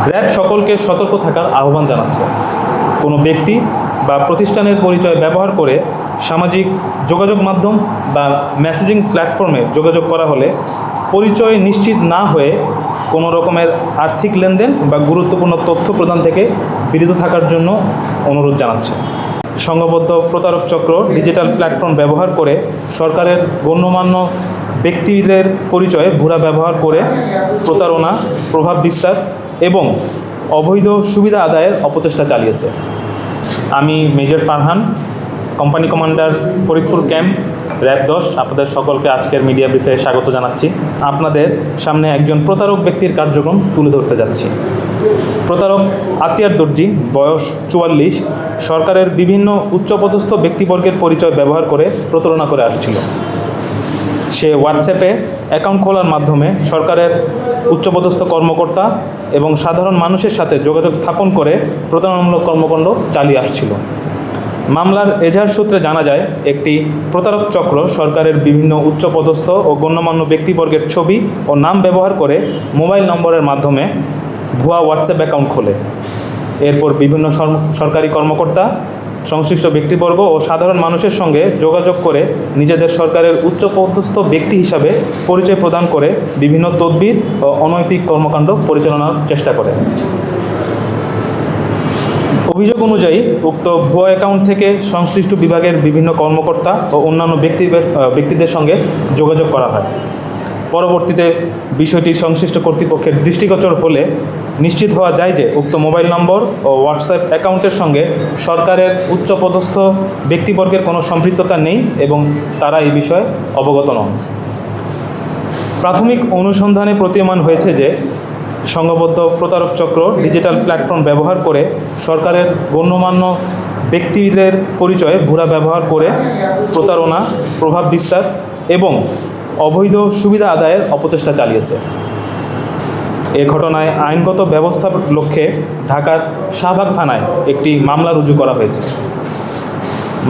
RAB সকলকে সতর্ক থাকার আহ্বান জানাচ্ছে। কোনো ব্যক্তি বা প্রতিষ্ঠানের পরিচয় ব্যবহার করে সামাজিক যোগাযোগ মাধ্যম বা মেসেজিং প্ল্যাটফর্মে যোগাযোগ করা হলে পরিচয় নিশ্চিত না হয়ে কোনো রকমের আর্থিক লেনদেন বা গুরুত্বপূর্ণ তথ্য প্রদান থেকে বিরত থাকার জন্য অনুরোধ জানাচ্ছে। সংঘবদ্ধ প্রতারক চক্র ডিজিটাল প্ল্যাটফর্ম ব্যবহার করে সরকারের গণ্যমান্য ব্যক্তিদের পরিচয়ে ভুয়া ব্যবহার করে প্রতারণা, প্রভাব বিস্তার এবং অবৈধ সুবিধা আদায়ের অপচেষ্টা চালিয়েছে। আমি major Farhan, company commander, Faridpur camp, RAB 10, আপনাদের সকলকে আজকের মিডিয়া ব্রিফে স্বাগত জানাচ্ছি। আপনাদের সামনে একজন প্রতারক ব্যক্তির কার্যক্রম তুলে ধরতে যাচ্ছি। প্রতারক আতিয়ার দর্জি, বয়স 44, সরকারের বিভিন্ন উচ্চপদস্থ ব্যক্তিবর্গের পরিচয় ব্যবহার করে প্রতারণা করে আসছিল। সে হোয়াটসঅ্যাপে অ্যাকাউন্ট খোলার মাধ্যমে সরকারের উচ্চপদস্থ কর্মকর্তা এবং সাধারণ মানুষের সাথে যোগাযোগ স্থাপন করে প্রতারণামূলক কর্মকাণ্ড চালিয়ে আসছিল। মামলার এজাহার সূত্রে জানা যায়, একটি প্রতারক চক্র সরকারের বিভিন্ন উচ্চপদস্থ ও গণ্যমান্য ব্যক্তিবর্গের ছবি ও নাম ব্যবহার করে মোবাইল নম্বরের মাধ্যমে ভুয়া হোয়াটসঅ্যাপ অ্যাকাউন্ট খোলে। এরপর বিভিন্ন সরকারি কর্মকর্তা, সংশ্লিষ্ট ব্যক্তিবর্গ ও সাধারণ মানুষের সঙ্গে যোগাযোগ করে নিজেদের সরকারের উচ্চপদস্থ ব্যক্তি হিসাবে পরিচয় প্রদান করে বিভিন্ন তদবির ও অনৈতিক কর্মকাণ্ড পরিচালনার চেষ্টা করে। অভিযোগ অনুযায়ী উক্ত ভুয়া অ্যাকাউন্ট থেকে সংশ্লিষ্ট বিভাগের বিভিন্ন কর্মকর্তা ও অন্যান্য ব্যক্তিদের সঙ্গে যোগাযোগ করা হয়। পরবর্তীতে বিষয়টি সংশ্লিষ্ট কর্তৃপক্ষের দৃষ্টিগোচর হলে নিশ্চিত হওয়া যায় যে উক্ত মোবাইল নম্বর ও হোয়াটসঅ্যাপ অ্যাকাউন্টের সঙ্গে সরকারের উচ্চপদস্থ ব্যক্তিবর্গের কোনো সম্পৃক্ততা নেই এবং তারা এই বিষয়ে অবগত নন। প্রাথমিক অনুসন্ধানে প্রতীয়মান হয়েছে যে সংঘবদ্ধ প্রতারক চক্র ডিজিটাল প্ল্যাটফর্ম ব্যবহার করে সরকারের গণ্যমান্য ব্যক্তিদের পরিচয়ে ভুয়া ব্যবহার করে প্রতারণা, প্রভাব বিস্তার এবং অবৈধ সুবিধা আদায়ের অপচেষ্টা চালিয়েছে। এ ঘটনায় আইনগত ব্যবস্থার লক্ষ্যে ঢাকার শাহবাগ থানায় একটি মামলা রুজু করা হয়েছে।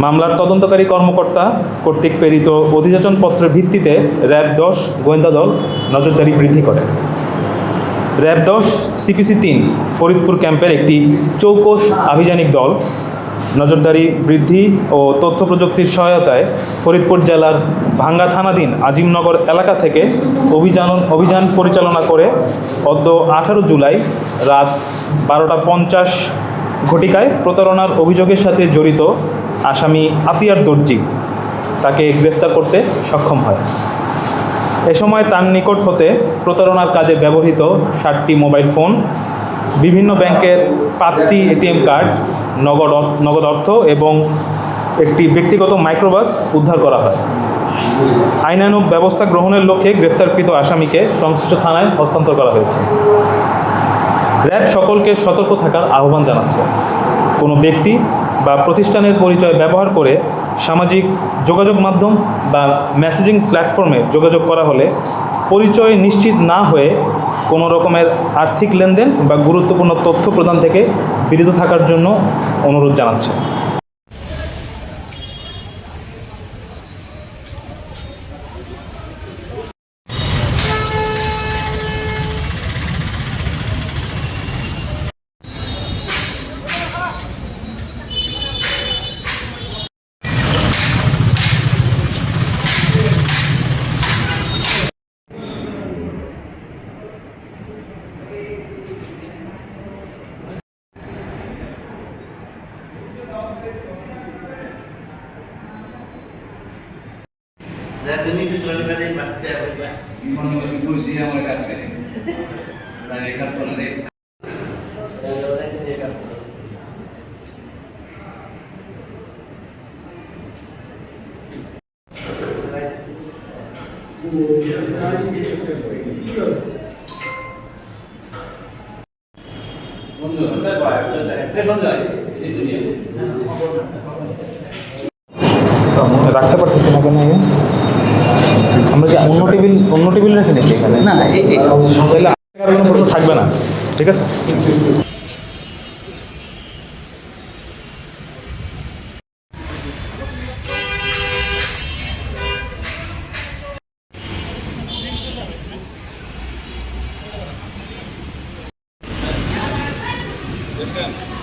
মামলার তদন্তকারী কর্মকর্তা কর্তৃক প্রেরিত অভিযোজনপত্রের ভিত্তিতে র্যাব 10 গোয়েন্দা দল নজরদারি বৃদ্ধি করে। র্যাব 10 CPC 3 ফরিদপুর ক্যাম্পের একটি চৌকস আভিযানিক দল নজরদারি বৃদ্ধি ও তথ্য প্রযুক্তির সহায়তায় ফরিদপুর জেলার ভাঙ্গা থানাধীন আজিমনগর এলাকা থেকে অভিযান পরিচালনা করে অদ্য 18 জুলাই রাত 12:50 ঘটিকায় প্রতারণার অভিযোগের সাথে জড়িত আসামি আতিয়ার দর্জি তাকে গ্রেফতার করতে সক্ষম হয়। এ সময় তার নিকট হতে প্রতারণার কাজে ব্যবহৃত 60টি মোবাইল ফোন, বিভিন্ন ব্যাংকের 5টি ATM কার্ড, নগদ অর্থ এবং একটি ব্যক্তিগত মাইক্রোবাস উদ্ধার করা হয়। আইনানুগ ব্যবস্থা গ্রহণের লক্ষ্যে গ্রেফতারকৃত আসামিকে সংশ্লিষ্ট থানায় হস্তান্তর করা হয়েছে। র্যাব সকলকে সতর্ক থাকার আহ্বান জানাচ্ছে। কোনো ব্যক্তি বা প্রতিষ্ঠানের পরিচয় ব্যবহার করে সামাজিক যোগাযোগ মাধ্যম বা মেসেজিং প্ল্যাটফর্মে যোগাযোগ করা হলে পরিচয় নিশ্চিত না হয়ে কোনো রকমের আর্থিক লেনদেন বা গুরুত্বপূর্ণ তথ্য প্রদান থেকে বিরত থাকার জন্য অনুরোধ জানাচ্ছে। Ini selalu ada yang pasti apa ya? Gimana kalau puisi yang mereka pilih? Dari kartu nanti. রাখতে পারতেছি না কেন? আমরা যে অন্য টেবিল রেখে নিচ্ছি এখানে না এটাই তাহলে কোনো প্রশ্ন থাকবে না, ঠিক আছে? দেখেন